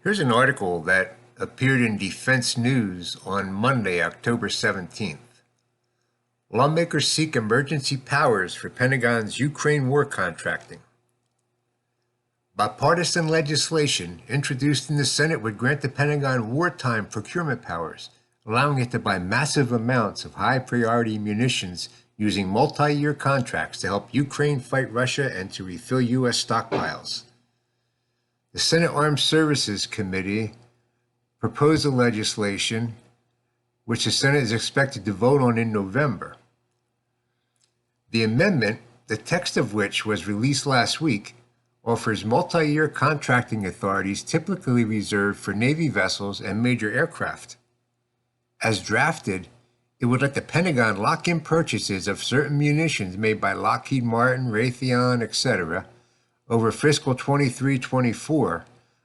Here's an article that appeared in Defense News on Monday, October 17th. Lawmakers seek emergency powers for Pentagon's Ukraine war contracting. Bipartisan legislation introduced in the Senate would grant the Pentagon wartime procurement powers, allowing it to buy massive amounts of high-priority munitions using multi-year contracts to help Ukraine fight Russia and to refill U.S. stockpiles. The Senate Armed Services Committee proposed the legislation, which the Senate is expected to vote on in November. The amendment, the text of which was released last week, offers multi-year contracting authorities typically reserved for Navy vessels and major aircraft. As drafted, it would let the Pentagon lock in purchases of certain munitions made by Lockheed Martin, Raytheon, etc., over fiscal 23-24,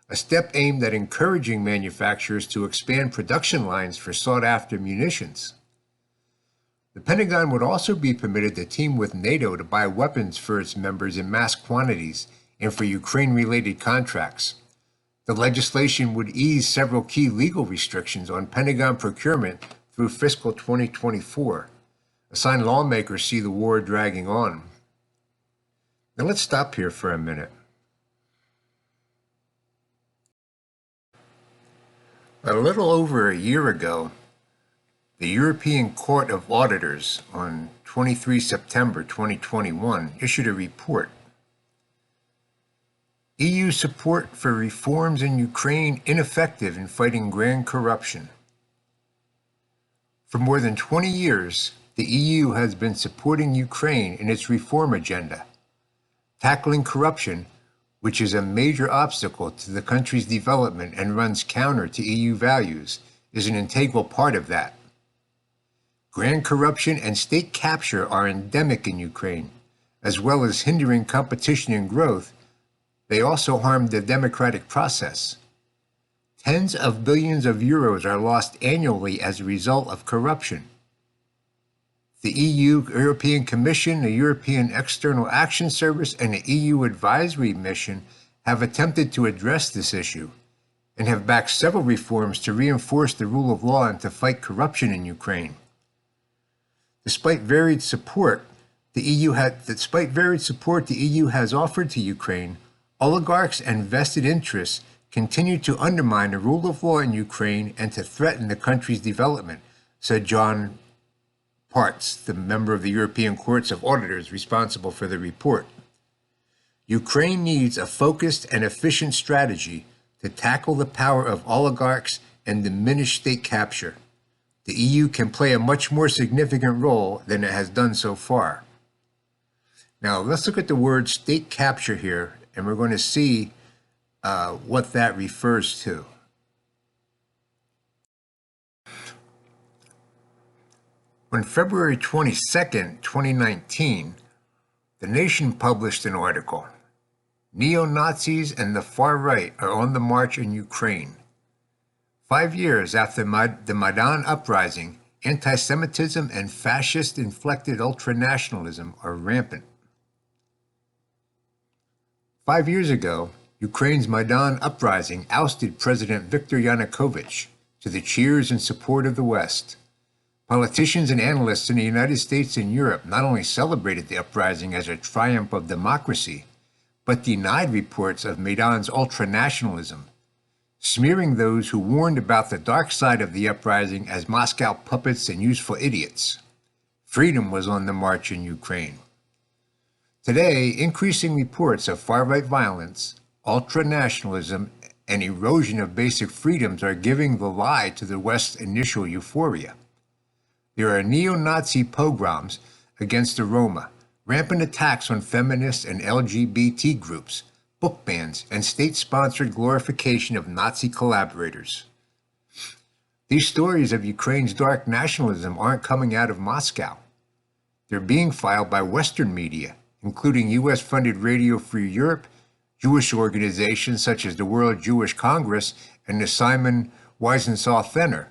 a step aimed at encouraging manufacturers to expand production lines for sought-after munitions. The Pentagon would also be permitted to team with NATO to buy weapons for its members in mass quantities and for Ukraine-related contracts. The legislation would ease several key legal restrictions on Pentagon procurement through fiscal 2024. A sign lawmakers see the war dragging on. Now let's stop here for a minute. A little over a year ago, the European Court of Auditors on 23 September 2021 issued a report. EU support for reforms in Ukraine ineffective in fighting grand corruption. For more than 20 years, the EU has been supporting Ukraine in its reform agenda. Tackling corruption, which is a major obstacle to the country's development and runs counter to EU values, is an integral part of that. Grand corruption and state capture are endemic in Ukraine, as well as hindering competition and growth. They also harm the democratic process. Tens of billions of euros are lost annually as a result of corruption. The EU, European Commission, the European External Action Service, and the EU Advisory Mission have attempted to address this issue and have backed several reforms to reinforce the rule of law and to fight corruption in Ukraine. Despite varied support the EU has offered to Ukraine, oligarchs and vested interests continue to undermine the rule of law in Ukraine and to threaten the country's development, said John Parts, the member of the European Courts of Auditors responsible for the report. Ukraine needs a focused and efficient strategy to tackle the power of oligarchs and diminish state capture. The EU can play a much more significant role than it has done so far. Now, let's look at the word state capture here, and we're going to see what that refers to. On February 22nd, 2019, The Nation published an article, "Neo-Nazis and the Far Right are on the march in Ukraine." 5 years after the Maidan uprising, anti-Semitism and fascist-inflected ultranationalism are rampant. 5 years ago, Ukraine's Maidan uprising ousted President Viktor Yanukovych to the cheers and support of the West. Politicians and analysts in the United States and Europe not only celebrated the uprising as a triumph of democracy, but denied reports of Maidan's ultranationalism, smearing those who warned about the dark side of the uprising as Moscow puppets and useful idiots. Freedom was on the march in Ukraine. Today, increasing reports of far-right violence, ultranationalism, and erosion of basic freedoms are giving the lie to the West's initial euphoria. There are neo-Nazi pogroms against the Roma, rampant attacks on feminists and LGBT groups, book bans, and state-sponsored glorification of Nazi collaborators. These stories of Ukraine's dark nationalism aren't coming out of Moscow. They're being filed by Western media, including US-funded Radio Free Europe, Jewish organizations such as the World Jewish Congress and the Simon Wiesenthal Center,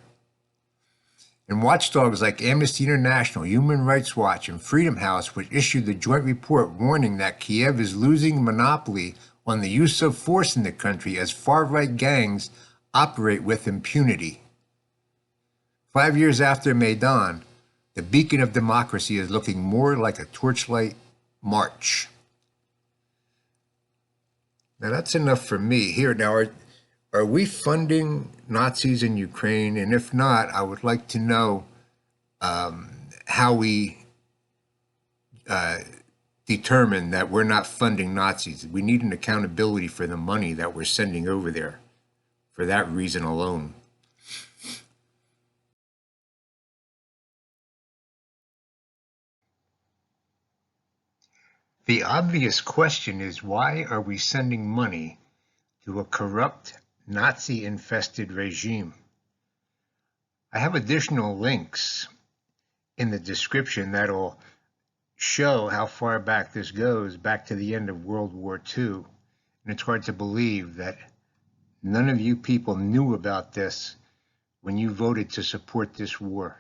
and watchdogs like Amnesty International, Human Rights Watch, and Freedom House, which issued the joint report warning that Kiev is losing monopoly on the use of force in the country as far-right gangs operate with impunity. 5 years after Maidan, the beacon of democracy is looking more like a torchlight march. Now that's enough for me here. Now, are we funding Nazis in Ukraine? And if not, I would like to know how we determine that we're not funding Nazis. We need an accountability for the money that we're sending over there for that reason alone. The obvious question is, why are we sending money to a corrupt, Nazi-infested regime? I have additional links in the description that'll show how far back this goes, back to the end of World War II. And it's hard to believe that none of you people knew about this when you voted to support this war.